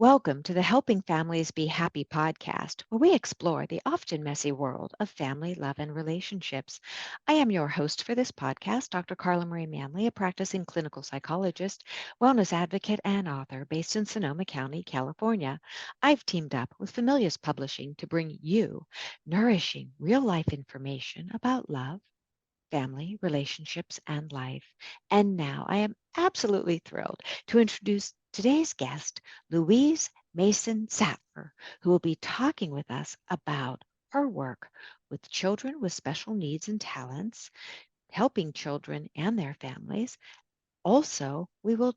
Welcome to the Helping Families Be Happy podcast, where we explore the often messy world of family, love, and relationships. I am your host for this podcast, Dr. Carla Marie Manly, a practicing clinical psychologist, wellness advocate, and author based in Sonoma County, California. I've teamed up with Familius Publishing to bring you nourishing real life information about love, family, relationships, and life. And now I am absolutely thrilled to introduce today's guest, Louise Sattler, who will be talking with us about her work with children with special needs and talents, helping children and their families. Also, we will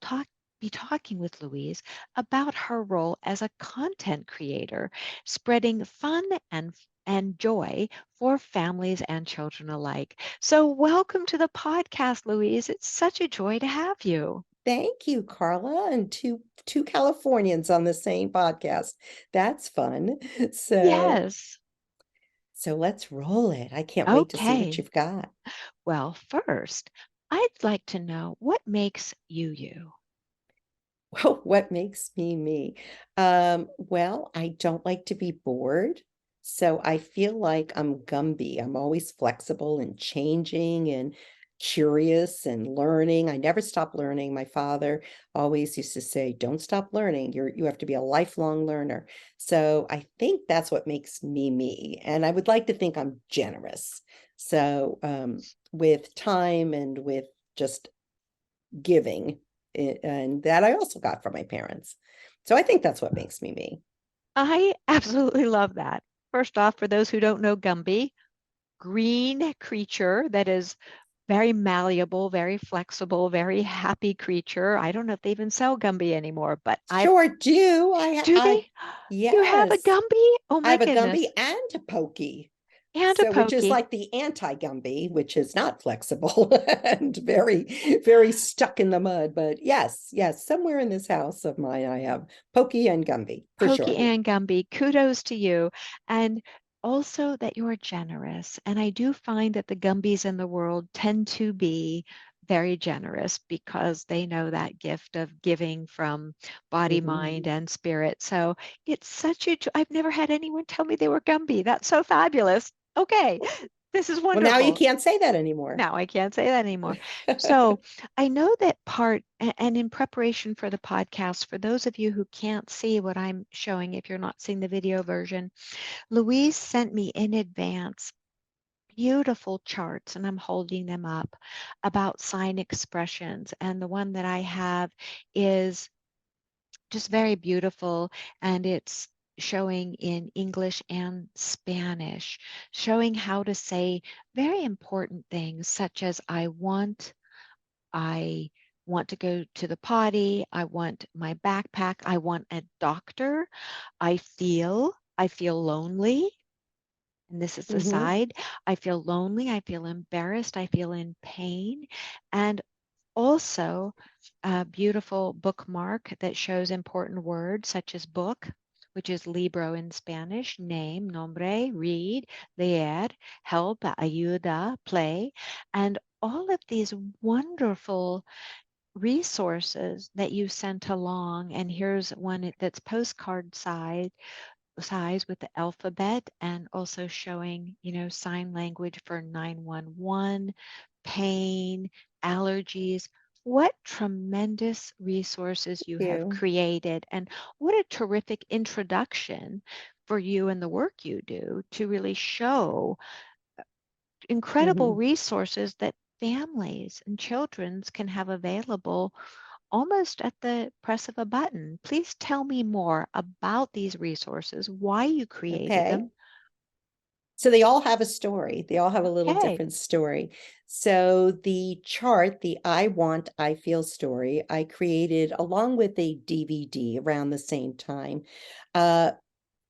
be talking with Louise about her role as a content creator, spreading fun and joy for families and children alike. So welcome to the podcast, Louise. It's such a joy to have you. Thank you, Carla, and two Californians on the same podcast. That's fun. So Yes. so let's roll it. I can't wait to see what Okay. you've got. Well, first, I'd like to know what makes you you. Well, what makes me me? Well, I don't like to be bored. So I feel like I'm Gumby. I'm always flexible and changing and curious and learning. I never stop learning. My father always used to say, "Don't stop learning. You have to be a lifelong learner." So I think that's what makes me me. And I would like to think I'm generous. So with time and with just giving, and that I also got from my parents. So I think that's what makes me me. I absolutely love that. First off, for those who don't know Gumby, green creature that is very malleable, very flexible, very happy creature. I don't know if they even sell Gumby anymore, but Sure do. do I they? You have a yes. Gumby? Oh I my have a Gumby goodness. and a Pokey. And a So, which is Pokey. like the anti-Gumby, which is not flexible and very stuck in the mud. But yes, somewhere in this house of mine, I have Pokey and Gumby for Pokey sure. and Gumby. Kudos to you. And also that you're generous. And I do find that the Gumbies in the world tend to be very generous because they know that gift of giving from body, mind, Mhm. and spirit. So it's such a, I've never had anyone tell me they were Gumby. That's so fabulous. Okay, this is Well, now you wonderful. can't say that anymore. Now I can't say that anymore. So I know that and in preparation for the podcast, for those of you who can't see what I'm showing, if you're not seeing the video version, Louise sent me in advance beautiful charts, and I'm holding them up about sign expressions. And the one that I have is just very beautiful, and it's showing in English and Spanish, showing how to say very important things such as I want to go to the potty, I want my backpack, I want a doctor, I feel lonely. And this is the Hmm. side. I feel lonely, I feel embarrassed, I feel in pain. And also a beautiful bookmark that shows important words such as book, which is libro in Spanish, name, nombre, read, leer, help, ayuda, play, and all of these wonderful resources that you sent along. And here's one that's postcard size with the alphabet and also showing, sign language for 911, pain, allergies. What tremendous resources you have You. created, and what a terrific introduction for you and the work you do to really show incredible Hmm. resources that families and children's can have available almost at the press of a button. Please tell me more about these resources, why you created Okay. them. So they all have a story. They all have a little Okay. different story. So the chart, the I Want, I Feel story, I created along with a DVD around the same time. Uh,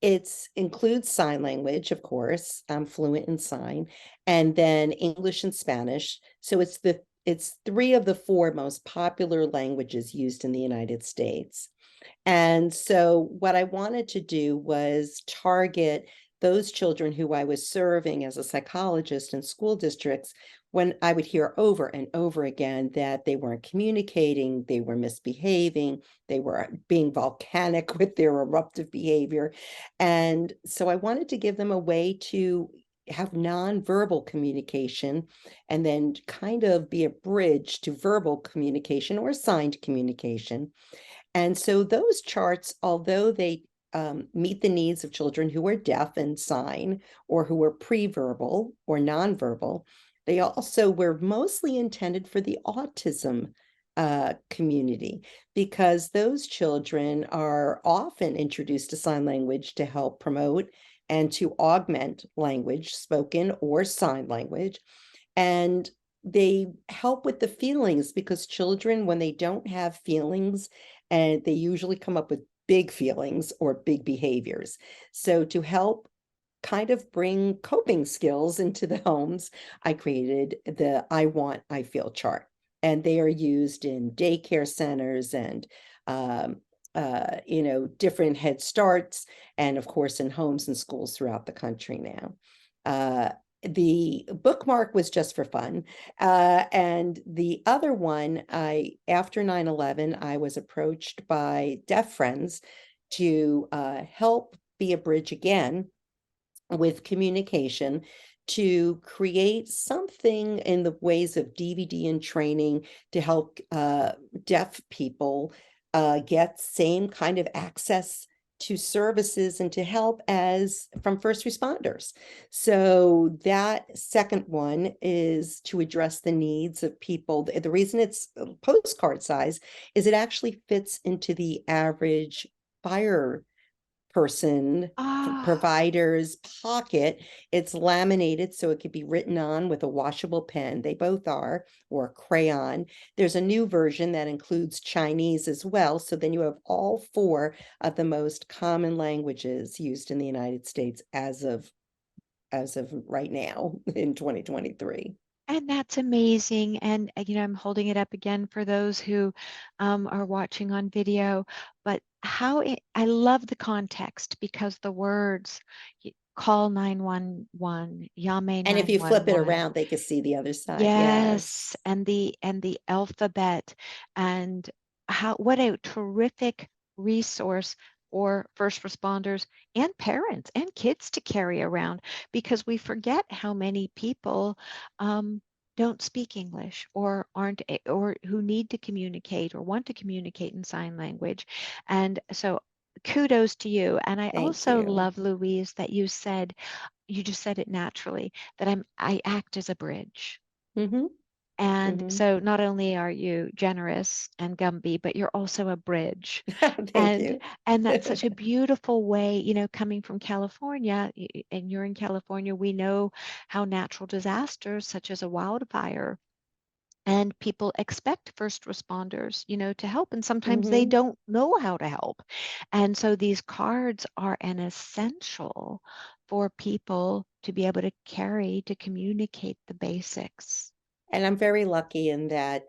it's includes sign language, of course. I'm fluent in sign, and then English and Spanish. So it's three of the four most popular languages used in the United States. And so what I wanted to do was target those children who I was serving as a psychologist in school districts when I would hear over and over again that they weren't communicating, they were misbehaving, they were being volcanic with their eruptive behavior. And so I wanted to give them a way to have nonverbal communication and then kind of be a bridge to verbal communication or signed communication. And so those charts, although they meet the needs of children who are deaf and sign or who are pre-verbal or nonverbal, they also were mostly intended for the autism community, because those children are often introduced to sign language to help promote and to augment language, spoken or sign language. And they help with the feelings, because children, when they don't have feelings, and they usually come up with big feelings or big behaviors. So to help kind of bring coping skills into the homes, I created the I Want, I Feel chart. And they are used in daycare centers and different Head Starts, and of course in homes and schools throughout the country now. The bookmark was just for fun. And the other one, after 9/11, I was approached by deaf friends to help be a bridge again with communication, to create something in the ways of DVD and training to help deaf people get same kind of access to services and to help as from first responders. So that second one is to address the needs of people. The reason it's postcard size is it actually fits into the average fire person Ah, provider's pocket. It's laminated so it could be written on with a washable pen. They both are, or a crayon. There's a new version that includes Chinese as well. So then you have all four of the most common languages used in the United States as of right now in 2023. and that's amazing. And, I'm holding it up again for those who are watching on video. But I love the context, because the words, call 911, Yame And if you flip it 911. around, they can see the other side. Yes, Yes. and the alphabet, and what a terrific resource for first responders and parents and kids to carry around, because we forget how many people don't speak English, or or who need to communicate or want to communicate in sign language. And so kudos to you. And I Thank also you. love, Louise, that you just said it naturally, that I act as a bridge. Hmm. And Hmm. so not only are you generous and Gumby, but you're also a bridge. Thank And you. and that's such a beautiful way, coming from California, and you're in California, we know how natural disasters such as a wildfire, and people expect first responders, to help, and sometimes they Hmm. don't know how to help. And so these cards are an essential for people to be able to carry, to communicate the basics. And I'm very lucky in that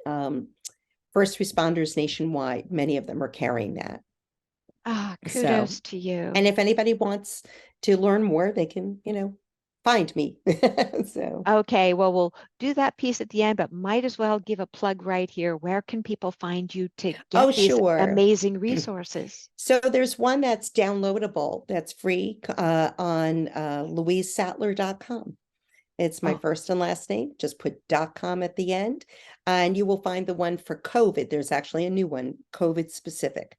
first responders nationwide, many of them are carrying that. Ah, So, kudos to you. and if anybody wants to learn more, they can, find me. So, Okay, well, we'll do that piece at the end, but might as well give a plug right here. Where can people find you to get oh, these sure. amazing resources? So there's one that's downloadable, that's free on louisesattler.com. It's my Oh, first and last name. Just put .com at the end, and you will find the one for COVID. There's actually a new one, COVID specific.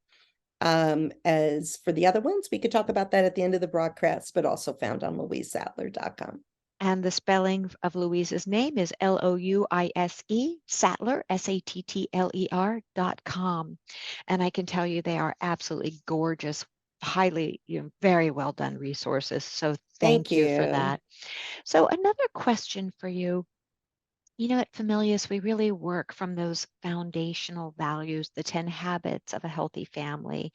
As for the other ones, we could talk about that at the end of the broadcast, but also found on louisesattler.com. and the spelling of Louise's name is Louise, Sattler, Sattler.com. And I can tell you they are absolutely gorgeous, highly, very well done resources. So Thank thank you for you. that. So another question for you. At Familius, we really work from those foundational values, the 10 habits of a healthy family,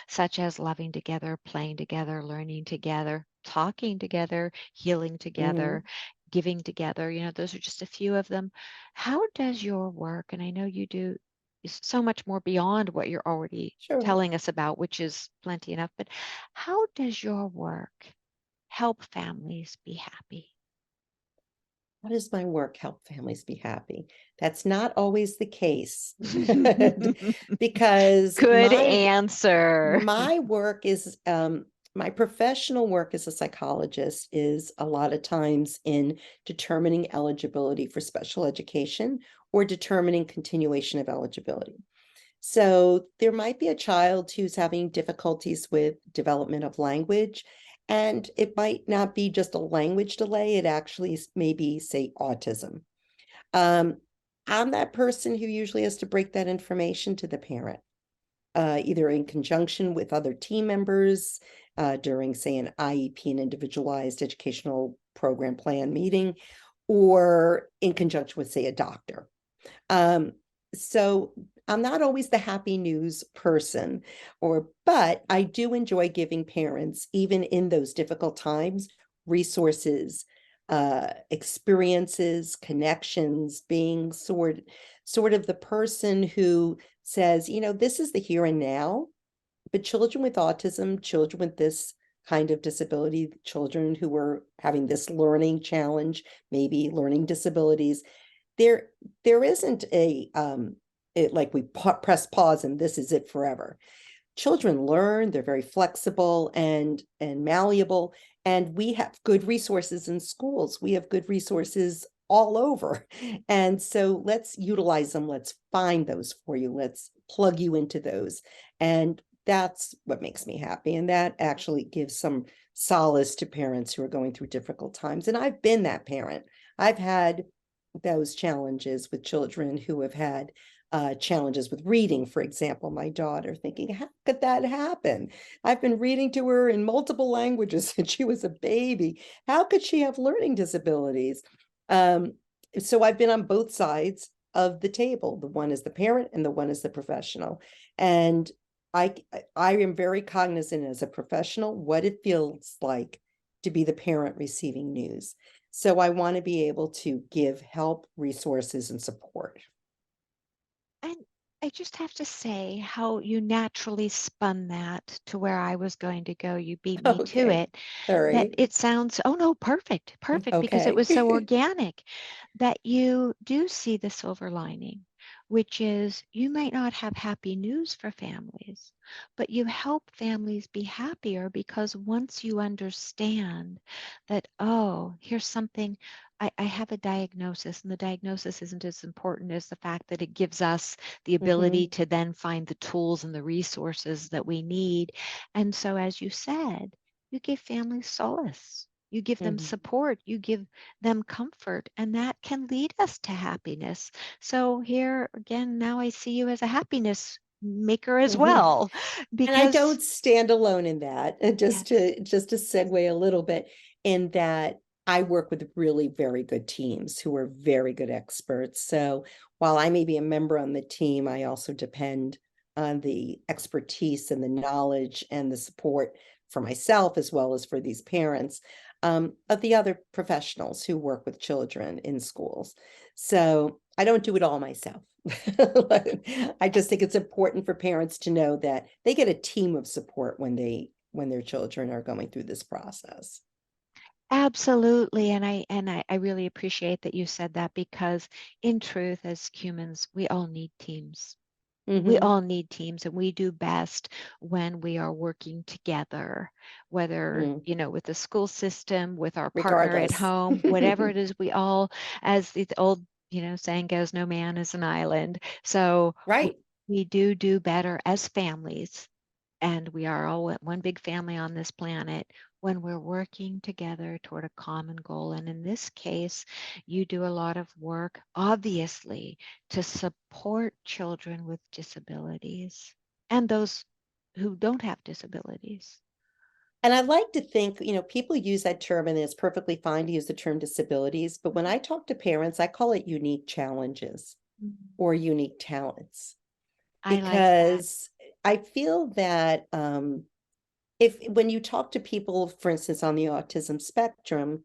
such as loving together, playing together, learning together, talking together, healing Hmm. together, giving together. Those are just a few of them. How does your work, and I know you do so much more beyond what you're already Sure. telling us about, which is plenty enough, but how does your work help families be happy? how does my work help families be happy? That's not always the case because Good answer. my work is my professional work as a psychologist is a lot of times in determining eligibility for special education or determining continuation of eligibility. So there might be a child who's having difficulties with development of language, and it might not be just a language delay, it actually maybe say autism. Um, I'm that person who usually has to break that information to the parent, either in conjunction with other team members during, say, an IEP, an individualized educational program plan meeting, or in conjunction with, say, a doctor. So I'm not always the happy news person, but I do enjoy giving parents, even in those difficult times, resources, experiences, connections, being sort of the person who says, this is the here and now, but children with autism, children with this kind of disability, children who are having this learning challenge, maybe learning disabilities, there isn't like we press pause and this is it forever. Children learn, they're very flexible and malleable, and we have good resources in schools. We have good resources all over. And so let's utilize them. Let's find those for you. Let's plug you into those. And that's what makes me happy. And that actually gives some solace to parents who are going through difficult times. And I've been that parent. I've had those challenges with children who have had challenges with reading, for example, my daughter, thinking, how could that happen? I've been reading to her in multiple languages since she was a baby. How could she have learning disabilities? So I've been on both sides of the table. The one is the parent and the one is the professional. And I am very cognizant as a professional what it feels like to be the parent receiving news. So I want to be able to give help, resources, and support. And I just have to say how you naturally spun that to where I was going to go. You beat me to Okay. it. All That right. it sounds, oh no, perfect, perfect, because it Okay. was so organic that you do see the silver lining, which is you might not have happy news for families, but you help families be happier because once you understand that, oh, here's something. I have a diagnosis, and the diagnosis isn't as important as the fact that it gives us the ability Mm-hmm. to then find the tools and the resources that we need. And so, as you said, you give families solace. You give them Mm-hmm. support. You give them comfort. And that can lead us to happiness. So, here again, now I see you as a happiness maker as Mm-hmm. well. And I Because, don't stand alone in that. yes, Just to segue a little bit, in that I work with really very good teams who are very good experts. So while I may be a member on the team, I also depend on the expertise and the knowledge and the support for myself as well as for these parents, of the other professionals who work with children in schools. So I don't do it all myself. I just think it's important for parents to know that they get a team of support when their children are going through this process. absolutely. And I really appreciate that you said that because in truth, as humans, we all need teams. We Mm-hmm. all need teams, and we do best when we are working together, whether, Mm. with the school system, with our partner at Regardless. home, whatever it is, we all, as the old, saying goes, no man is an island. So Right. we do better as families, and we are all one big family on this planet when we're working together toward a common goal. And in this case, you do a lot of work, obviously, to support children with disabilities and those who don't have disabilities. And I like to think, people use that term and it's perfectly fine to use the term disabilities, but when I talk to parents, I call it unique challenges Mhm. or unique talents, I like that. because I feel that if when you talk to people, for instance, on the autism spectrum,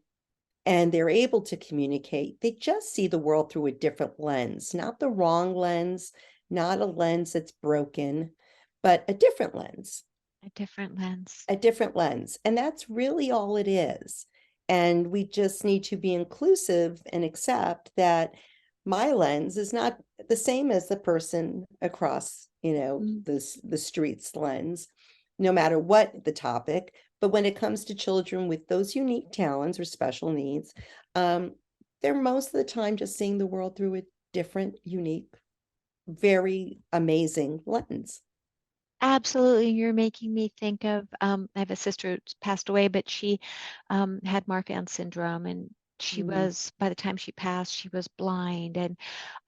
and they're able to communicate, they just see the world through a different lens, not the wrong lens, not a lens that's broken, but a different lens, A different lens. a different lens. And that's really all it is. And we just need to be inclusive and accept that my lens is not the same as the person across, Mm. the street's lens, no matter what the topic. But when it comes to children with those unique talents or special needs, um, they're most of the time just seeing the world through a different, unique, very amazing lens. Absolutely. You're making me think of, I have a sister who's passed away, but she had Marfan syndrome, and she Mhm. was, by the time she passed, she was blind. And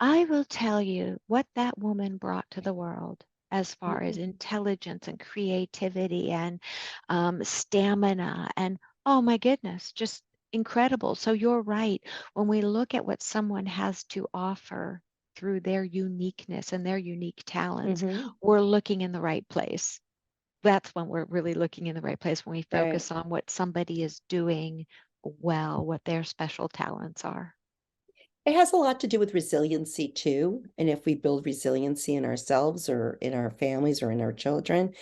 I will tell you what that woman brought to the world as far as Mhm. intelligence and creativity and stamina. And oh my goodness, just incredible. So you're right. When we look at what someone has to offer through their uniqueness and their unique talents, Mhm. we're looking in the right place. That's when we're really looking in the right place, when we Right. focus on what somebody is doing well, what their special talents are. It has a lot to do with resiliency too. And if we build resiliency in ourselves or in our families or in our children.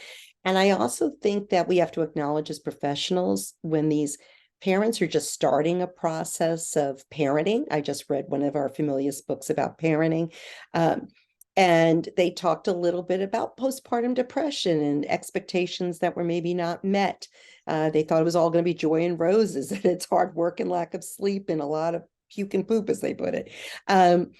And I also think that we have to acknowledge as professionals when these parents are just starting a process of parenting. I just read one of our Familius books about parenting. Um, and they talked a little bit about postpartum depression and expectations that were maybe not met. They thought it was all going to be joy and roses, and it's hard work and lack of sleep and a lot of puke and poop, as they put it. Um,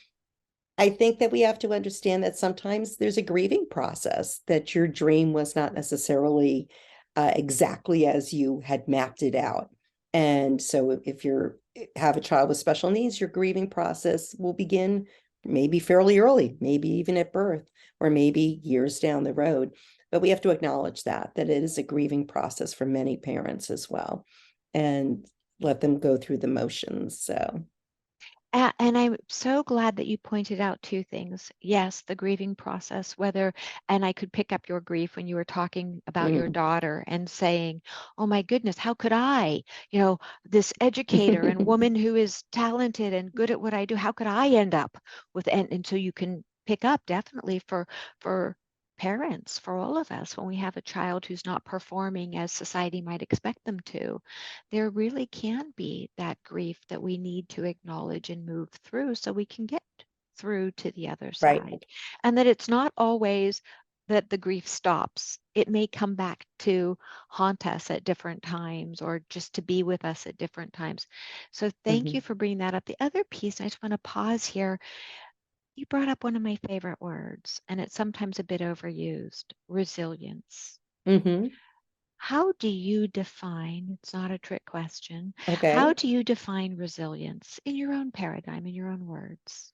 I think that we have to understand that sometimes there's a grieving process, that your dream was not necessarily exactly as you had mapped it out. And so if you have a child with special needs, your grieving process will begin maybe fairly early, maybe even at birth, or maybe years down the road. But we have to acknowledge that it is a grieving process for many parents as well, and let them go through the motions. So. And I'm so glad that you pointed out two things. Yes, the grieving process, whether, and I could pick up your grief when you were talking about your Mm. daughter and saying, oh my goodness, how could I, this educator and woman who is talented and good at what I do, how could I end up with, and so you can pick up definitely for parents, for all of us, when we have a child who's not performing as society might expect them to, there really can be that grief that we need to acknowledge and move through so we can get through to the other Right. side. And that it's not always that the grief stops. It may come back to haunt us at different times or just to be with us at different times. So thank you Mhm. for bringing that up. The other piece, I just want to pause here. You brought up one of my favorite words, and it's sometimes a bit overused, resilience. Mhm. How do you define, it's not a trick question, how Okay. do you define resilience in your own paradigm, in your own words?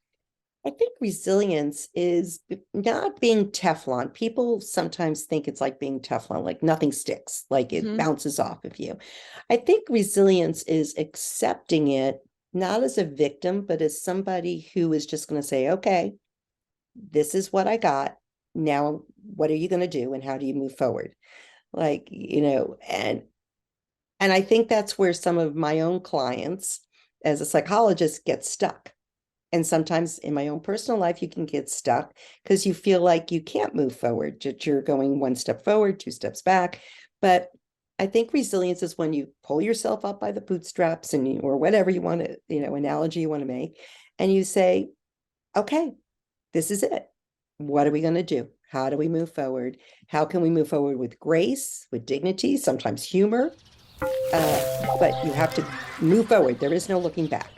I think resilience is not being Teflon. People sometimes think it's like being Teflon, like nothing sticks, like it Hmm. bounces off of you. I think resilience is accepting it not as a victim, but as somebody who is just going to say, okay, this is what I got. Now, what are you going to do and how do you move forward? Like, and I think that's where some of my own clients as a psychologist get stuck. And sometimes in my own personal life, you can get stuck because you feel like you can't move forward, that you're going one step forward, two steps back. But I think resilience is when you pull yourself up by the bootstraps and or whatever you want to, analogy you want to make, and you say, okay, this is it. What are we going to do? How do we move forward? How can we move forward with grace, with dignity, sometimes humor? But you have to move forward. There is no looking back,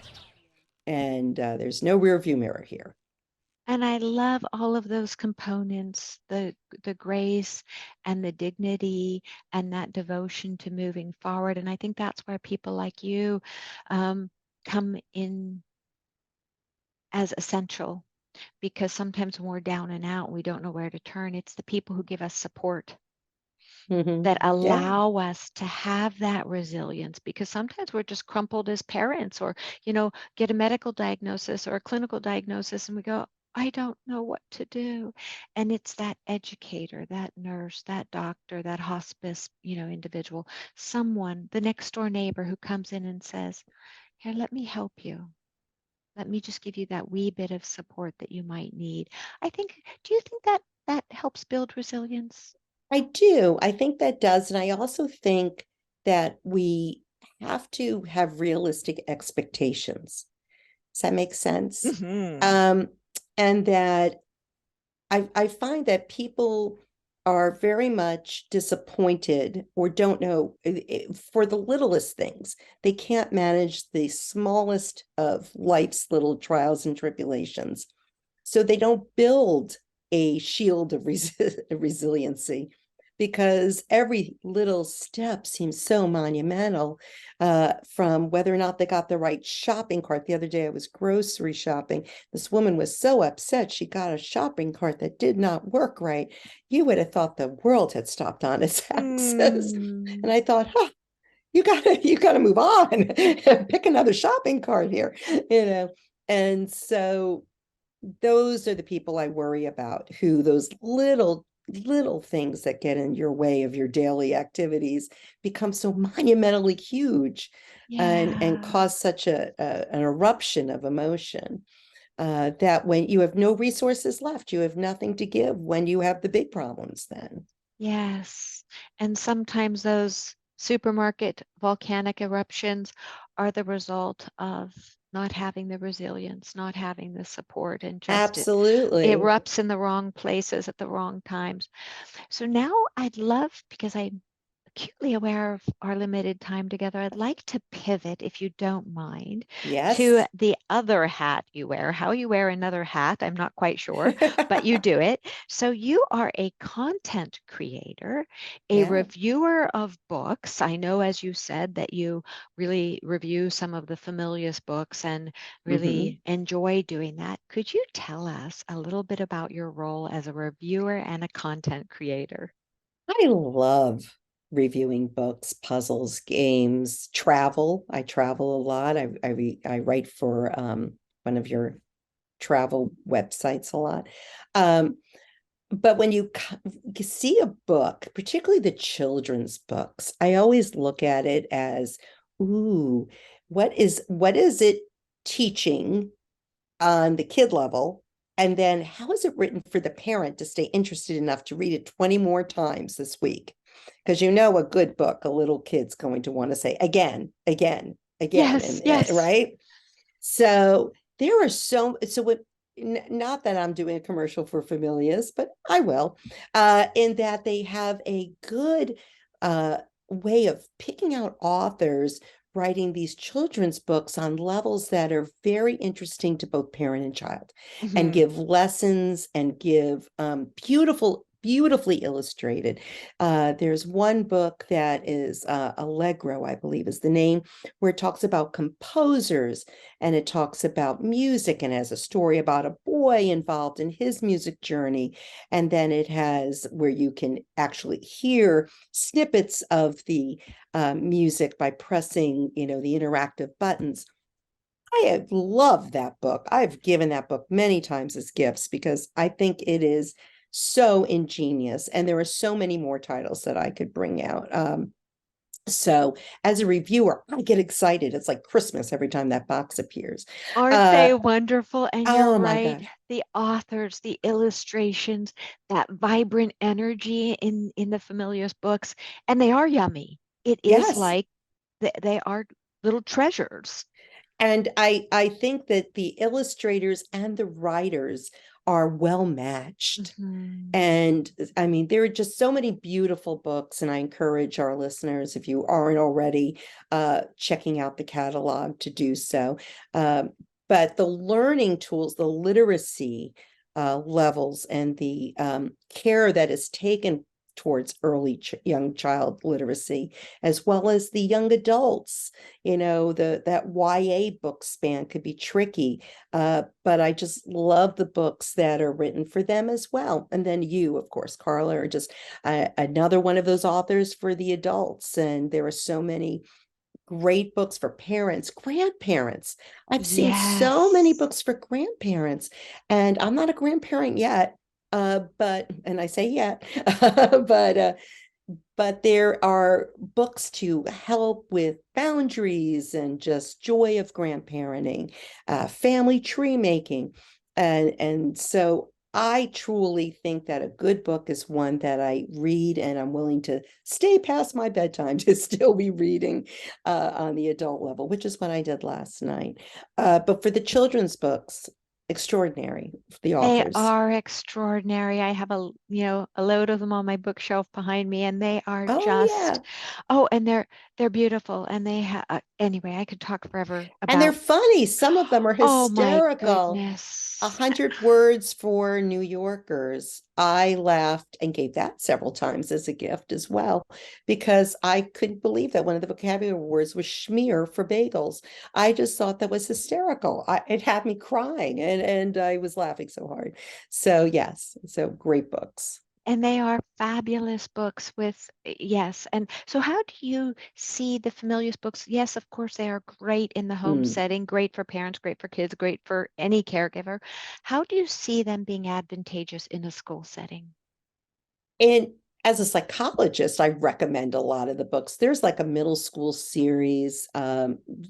and there's no rear view mirror here. And I love all of those components, the grace and the dignity and that devotion to moving forward. And I think that's where people like you um, come in as essential, because sometimes when we're down and out, we don't know where to turn. It's the people who give us support Mm-hmm. that Yeah. allow us to have that resilience, because sometimes we're just crumpled as parents, or get a medical diagnosis or a clinical diagnosis and we go, I don't know what to do. And it's that educator, that nurse, that doctor, that hospice individual, someone, the next door neighbor, who comes in and says, here, let me help you. Let me just give you that wee bit of support that you might need. Do you think that that helps build resilience? I do. I think that does. And I also think that we have to have realistic expectations. Does that make sense? Hmm. Um, and that I find that people are very much disappointed or don't know for the littlest things. They can't manage the smallest of life's little trials and tribulations. So they don't build a shield of resiliency because every little step seems so monumental, from whether or not they got the right shopping cart. The other day I was grocery shopping. This woman was so upset she got a shopping cart that did not work right. You would have thought the world had stopped on its axis. Hmm. And I thought, huh, you gotta move on and pick another shopping cart here, you know. And so those are the people I worry about, who those little things that get in your way of your daily activities become so monumentally huge and Yeah. cause such an eruption of emotion, that when you have no resources left, you have nothing to give when you have the big problems then. Yes. And sometimes those supermarket volcanic eruptions are the result of not having the resilience, not having the support, and just it Absolutely. erupts in the wrong places at the wrong times. So now I'd love, because I'm acutely aware of our limited time together, I'd like to pivot, if you don't mind, to Yes. the other hat you wear. How you wear another hat, I'm not quite sure, but you do it. So you are a content creator, a Yeah. reviewer of books. I know, as you said, that you really review some of the familiar books and Hmm. really enjoy doing that. Could you tell us a little bit about your role as a reviewer and a content creator? I love reviewing books, puzzles, games, travel. I travel a lot. I write for one of your travel websites a lot. Um, but when you see a book, particularly the children's books, I always look at it as, ooh, what is it teaching on the kid level? And then how is it written for the parent to stay interested enough to read it 20 more times this week? Because you know a good book, a little kid's going to want to say again, again, again, Yes, and yes. right. So there are so what, not that I'm doing a commercial for Familias, but I will, in that they have a good uh, way of picking out authors writing these children's books on levels that are very interesting to both parent and child, and Mhm. give lessons and give beautifully illustrated. There's one book that is Allegro, I believe is the name, where it talks about composers and it talks about music and has a story about a boy involved in his music journey. And then it has where you can actually hear snippets of the music by pressing, the interactive buttons. I have loved that book. I've given that book many times as gifts because I think it is so ingenious. And there are so many more titles that I could bring out. So as a reviewer, I get excited. It's like Christmas every time that box appears. Aren't Uh, they wonderful? And you're oh my right. gosh. The authors, the illustrations, that vibrant energy in the Familius books, and they are yummy. It is Yes. like they are little treasures. And I think that the illustrators and the writers are well matched. Mhm. And I mean, there are just so many beautiful books, and I encourage our listeners, if you aren't already checking out the catalog, to do so. Um, but the learning tools, the literacy levels, and the care that is taken towards early young child literacy, as well as the young adults, that YA book span could be tricky, but I just love the books that are written for them as well. And then you, of course, Carla, are just another one of those authors for the adults. And there are so many great books for parents, grandparents. I've seen so many Yes. books for grandparents, and I'm not a grandparent yet. And I say yet, but there are books to help with boundaries and just joy of grandparenting, family tree making. And so I truly think that a good book is one that I read and I'm willing to stay past my bedtime to still be reading on the adult level, which is what I did last night. But for the children's books, extraordinary, the They authors. are extraordinary. I have a load of them on my bookshelf behind me, and they are Oh, just, yeah. oh, and they're beautiful. And they have, anyway, I could talk forever And they're about, funny. Some of them are oh my hysterical. A goodness. hundred words for New Yorkers. I laughed and gave that several times as a gift as well, because I couldn't believe that one of the vocabulary words was schmear for bagels. I just thought that was hysterical. It had me crying and I was laughing so hard. So yes, so great books. And they are fabulous books with, yes. And so, how do you see the Familius books? Yes, of course, they are great in the home Mm. setting, great for parents, great for kids, great for any caregiver. How do you see them being advantageous in a school setting? And as a psychologist, I recommend a lot of the books. There's like a middle school series.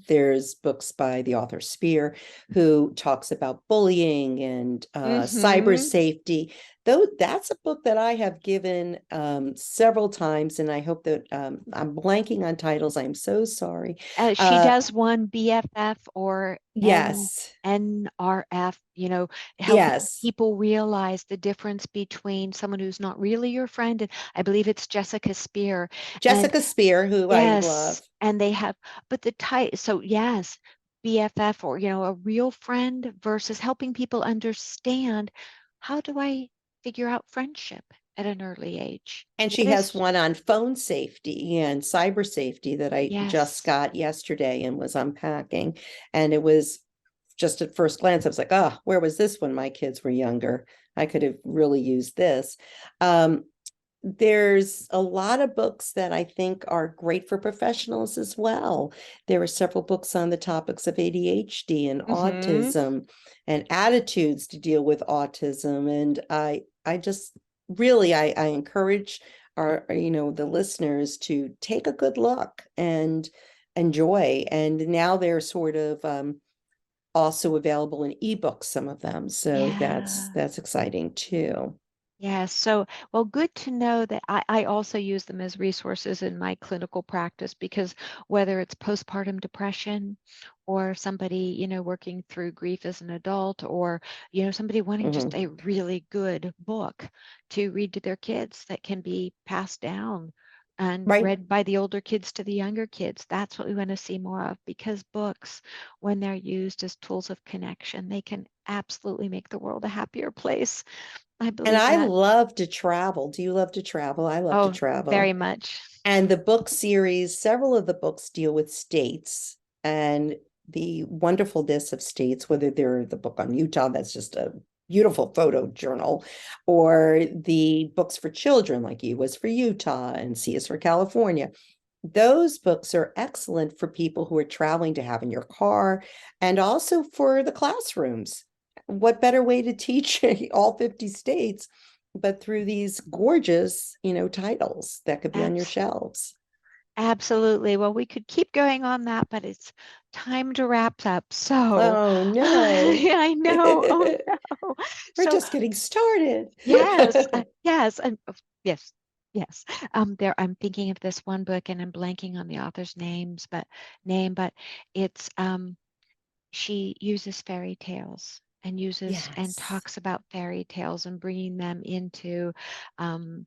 There's books by the author Spear, who talks about bullying and cyber Mm-hmm. safety. Though that's a book that I have given several times, and I hope that I'm blanking on titles. I'm so sorry. She Uh, does one BFF or yes, NRF, helping yes. people realize the difference between someone who's not really your friend. And I believe it's Jessica Spear. And Jessica Spear, who I love. yes, and they have, but the type, so yes, BFF or, a real friend versus helping people understand, how do I figure out friendship at an early age? And she What has is, one on phone safety and cyber safety that I just yes. got yesterday and was unpacking. And it was just at first glance, I was like, oh, where was this when my kids were younger? I could have really used this. Um, there's a lot of books that I think are great for professionals as well. There are several books on the topics of ADHD and Mm-hmm. autism and attitudes to deal with autism. And I just really, I encourage the listeners to take a good look and enjoy. And now they're sort of also available in ebooks, some of them. So Yeah. that's exciting too. Yeah, so well, good to know that I also use them as resources in my clinical practice because whether it's postpartum depression or somebody, working through grief as an adult or, somebody wanting just Mhm. a really good book to read to their kids that can be passed down and Right. read by the older kids to the younger kids. That's what we want to see more of because books, when they're used as tools of connection, they can absolutely make the world a happier place. I And believe I that. love to travel. Do you love to travel? I love to Oh, very travel. much. And the book series, several of the books deal with states and the wonderfulness of states, whether they're the book on Utah, that's just a beautiful photo journal, or the books for children, like U is for Utah and C is for California. Those books are excellent for people who are traveling to have in your car and also for the classrooms. What better way to teach all 50 states but through these gorgeous, titles that could be on your Abs shelves? Absolutely. Well, we could keep going on that, but it's time to wrap up. So, Oh no. I know. Oh no. We're So, just getting started. yes, yes, and yes, yes. I'm thinking of this one book, and I'm blanking on the author's but it's she uses fairy tales and uses and Yes. talks about fairy tales and bringing them um,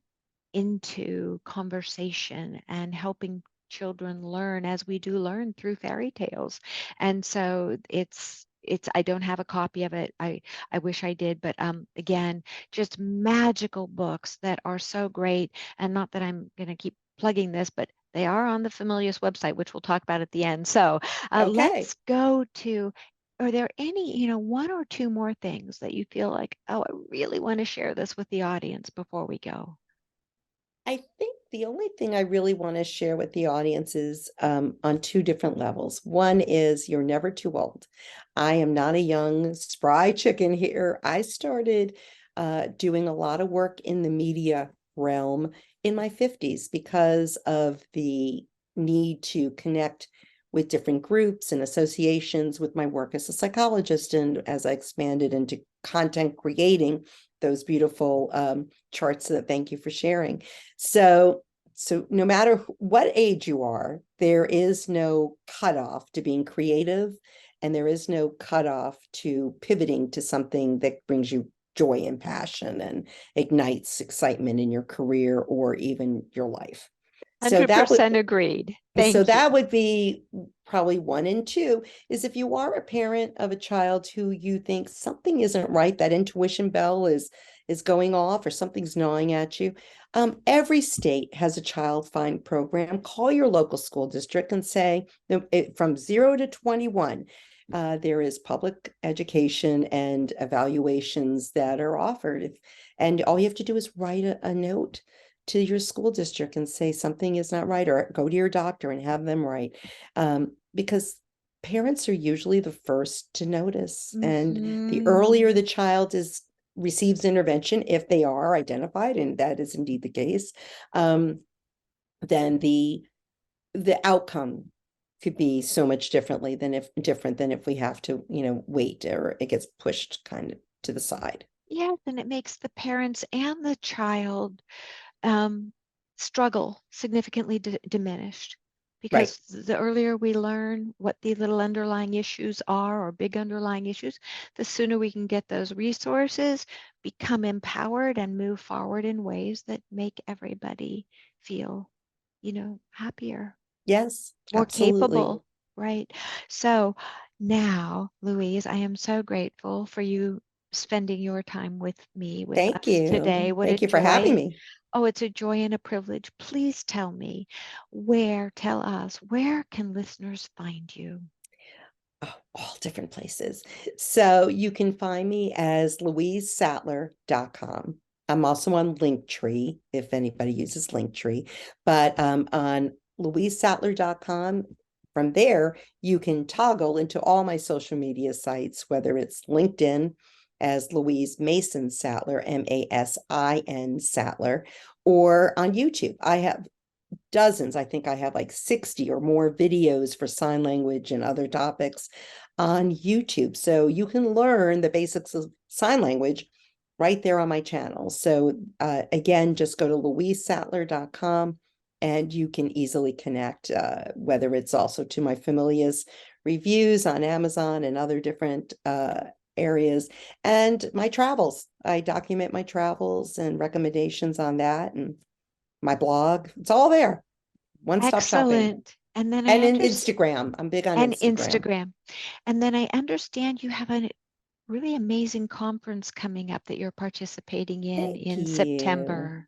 into conversation and helping children learn as we do learn through fairy tales. And so it's I don't have a copy of it. I wish I did, but again, just magical books that are so great. And not that I'm going to keep plugging this, but they are on the Familius website, which we'll talk about at the end. So Okay. let's go to, are there any, one or two more things that you feel like, oh, I really want to share this with the audience before we go? I think the only thing I really want to share with the audience is on two different levels. One is you're never too old. I am not a young, spry chicken here. I started doing a lot of work in the media realm in my 50s because of the need to connect with different groups and associations with my work as a psychologist and as I expanded into content creating. those beautiful charts. That thank you for sharing. So no matter what age you are, there is no cutoff to being creative, and there is no cutoff to pivoting to something that brings you joy and passion and ignites excitement in your career or even your life. So that would 100% agreed. so Thank you. that would be probably one. And two is, if you are a parent of a child who you think something isn't right, that intuition bell is going off or something's gnawing at you. Every state has a child find program. Call your local school district and say, from 0 to 21, there is public education and evaluations that are offered. And all you have to do is write a note to your school district and say something is not right, or go to your doctor and have them write, because parents are usually the first to notice. And the earlier the child receives intervention, if they are identified, and that is indeed the case, then the outcome could be so much different than if we have to, wait, or it gets pushed kind of to the side. Yes, and it makes the parents and the child struggle significantly diminished, Right. because the earlier we learn what the little underlying issues are, or big underlying issues, the sooner we can get those resources, become empowered, and move forward in ways that make everybody feel, happier, Yes, more absolutely. capable, right? So now, Louise, I am so grateful for you spending your time with me, with Thank us today. you. What a Thank you for having joy. me. Oh, it's a joy and a privilege. Please tell us, where can listeners find you? Oh, all different places. So you can find me as louisesattler.com. I'm also on Linktree, if anybody uses Linktree, but on louisesattler.com. From there, you can toggle into all my social media sites, whether it's LinkedIn as Louise Mason Sattler, Masin Sattler, or on YouTube. I have dozens. I think I have like 60 or more videos for sign language and other topics on YouTube. So you can learn the basics of sign language right there on my channel. So again, just go to louisesattler.com and you can easily connect, whether it's also to my Familias reviews on Amazon and other different areas, and my travels. I document my travels and recommendations on that, and my blog. It's all there. One-stop shopping. Excellent. And then I And in understand, Instagram. I'm big on and Instagram. Instagram. And then I understand you have a really amazing conference coming up that you're participating Thank in you. September.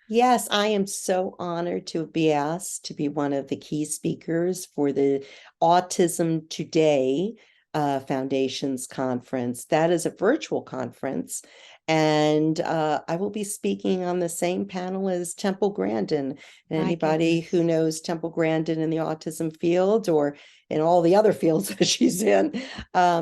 Yes, I am so honored to be asked to be one of the key speakers for the Autism Today Foundation's conference. That is a virtual conference. And I will be speaking on the same panel as Temple Grandin. And My anybody who goodness. knows Temple Grandin in the autism field or in all the other fields that she's in,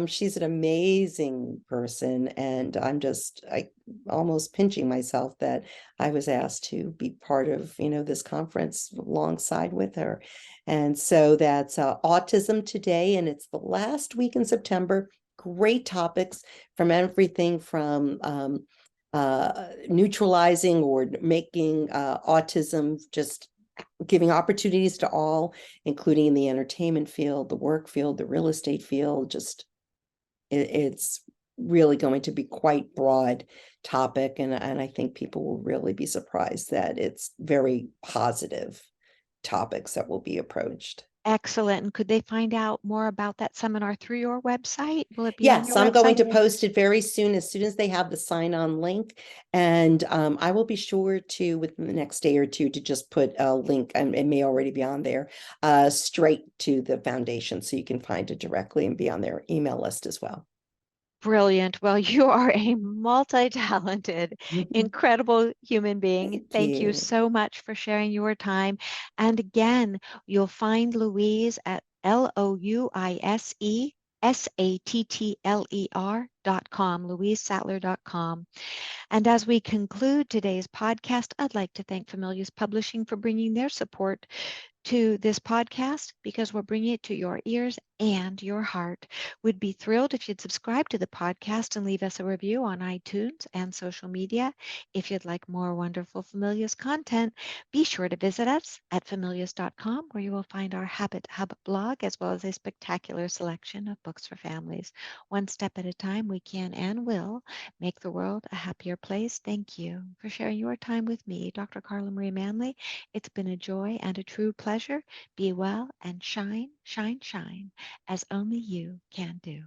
she's an amazing person. And I almost pinching myself that I was asked to be part of, this conference alongside with her. And so that's Autism Today, and it's the last week in September. Great topics from everything from neutralizing or making autism, just giving opportunities to all, including in the entertainment field, the work field, the real estate field. Just it's really going to be quite broad topic, and I think people will really be surprised that it's very positive topics that will be approached. Excellent. And could they find out more about that seminar through your website? Will it be on Yes, your I'm going website? to post it very soon, as soon as they have the sign-on link. And I will be sure to, within the next day or two, to just put a link, and it may already be on there, straight to the foundation, so you can find it directly and be on their email list as well. Brilliant. Well, you are a multi-talented, incredible human being. Thank Thank you you. so much for sharing your time. And again, you'll find Louise at Louise Sattler louisesattler.com. And as we conclude today's podcast, I'd like to thank Familius Publishing for bringing their support to this podcast because we're bringing it to your ears and your heart. We'd be thrilled if you'd subscribe to the podcast and leave us a review on iTunes and social media. If you'd like more wonderful Familius content, be sure to visit us at familius.com where you will find our Habit Hub blog as well as a spectacular selection of books for families. One step at a time, we can and will make the world a happier place. Thank you for sharing your time with me, Dr. Carla Marie Manly. It's been a joy and a true pleasure. Be well and shine, shine, shine as only you can do.